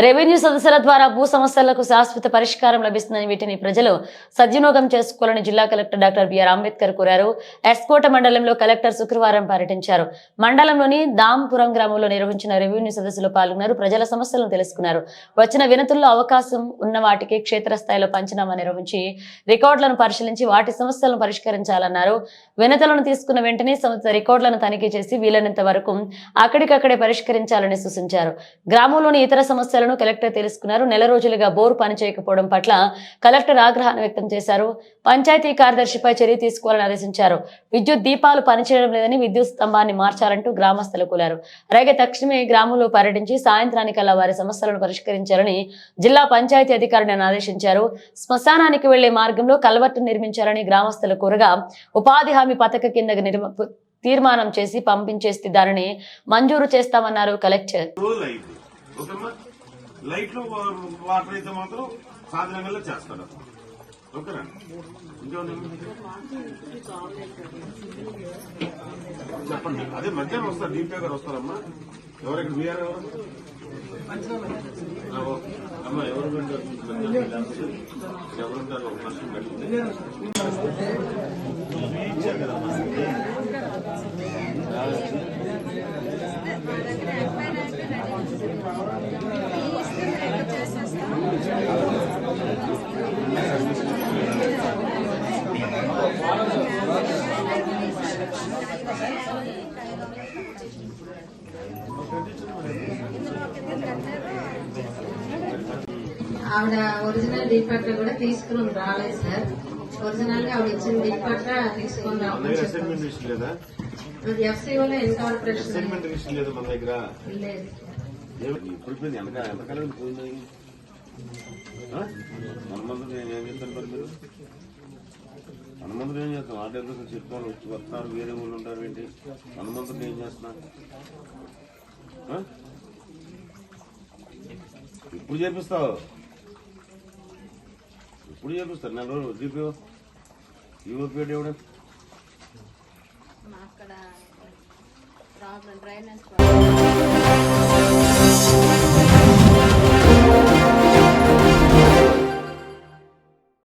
Revenue సదస్సుల ద్వారా భూ సమస్యలకు శాశ్వత పరిష్కారం లభిస్తుందని వీటిని ప్రజలు సద్వినియోగం చేసుకోవాలని జిల్లా కలెక్టర్ డాక్టర్ బిఆర్ అంబేద్కర్ కోరారు. ఎస్కోట మండలంలో కలెక్టర్ శుక్రవారం పర్యటించారు. మండలంలోని దాంపురం గ్రామంలో నిర్వహించిన రెవెన్యూ సదస్సులో పాల్గొన్నారు. ప్రజల సమస్యలను తెలుసుకున్నారు. వచ్చిన వినతుల్లో అవకాశం ఉన్న వాటికి క్షేత్రస్థాయిలో పంచనామా నిర్వహించి రికార్డులను పరిశీలించి వాటి సమస్యలను పరిష్కరించాలన్నారు. వినతులను తీసుకున్న వెంటనే సంబంధిత రికార్డులను తనిఖీ చేసి వీలైనంత వరకు అక్కడికక్కడే పరిష్కరించాలని సూచించారు. గ్రామంలోని ఇతర సమస్యలను కలెక్టర్ తెలుసుకున్నారు. నెల రోజులుగా బోరు పనిచేయకపోవడం పట్ల కలెక్టర్ ఆగ్రహాన్ని వ్యక్తం చేశారు. పంచాయతీ కార్యదర్శిపై చర్య తీసుకోవాలని ఆదేశించారు. విద్యుత్ దీపాలు పనిచేయడం లేదని విద్యుత్ స్తంభాన్ని మార్చాలంటూ గ్రామస్తులు కోరారు. అలాగే తక్షణమే గ్రామంలో పర్యటించి సాయంత్రానికల్లా వారి సమస్యలను పరిష్కరించాలని జిల్లా పంచాయతీ అధికారిని ఆదేశించారు. శ్మశానానికి వెళ్లే మార్గంలో కల్వర్టు నిర్మించాలని గ్రామస్తులు కోరగా ఉపాధి హామీ పథక కింద తీర్మానం చేసి పంపించేస్తే దానిని మంజూరు చేస్తామన్నారు కలెక్టర్. లైట్లు వాటర్ అయితే మాత్రం సాధారణంగా చేస్తాడు. ఓకేనా? చెప్పండి. అదే మధ్యాహ్నం వస్తారు, డిపిఓ గారు వస్తారమ్మా. ఎవరెక్కడ బీఆర్ ఎవరు అమ్మా ఎవరు ఎవరుంటారు? ఒక మనిషిని పెట్టింది కదమ్మా. ఆవిడ ఒరిజినల్ డీప్ పట్ల కూడా తీసుకుని రాలేదు సార్. ఒరిజినల్ గా ఆవిడ ఇచ్చిన డీప్ పట్ల తీసుకుని రావాలి. ఎఫ్సీఓలో ఇన్కార్పొరేషన్ లేదు మన దగ్గర. లేదు. ఎంతకాలం పోయింది? మన మందులు ఏం చేస్తాను మరి మీరు? మన మందులు ఏం చేస్తాం? ఆర్డర్ చెప్పుకోవాలి. వచ్చి వస్తున్నారు, వేరే ఊళ్ళు ఉంటారు ఏంటి? మన మందులు ఏం చేస్తున్నా? ఇప్పుడు చేపిస్తావు? ఇప్పుడు చేపిస్తారు. నెల రోజులు డిపిఓ ఈ ఊరిపేట ఎవడ అక్కడ ప్రాబ్లం డ్రైనేజ్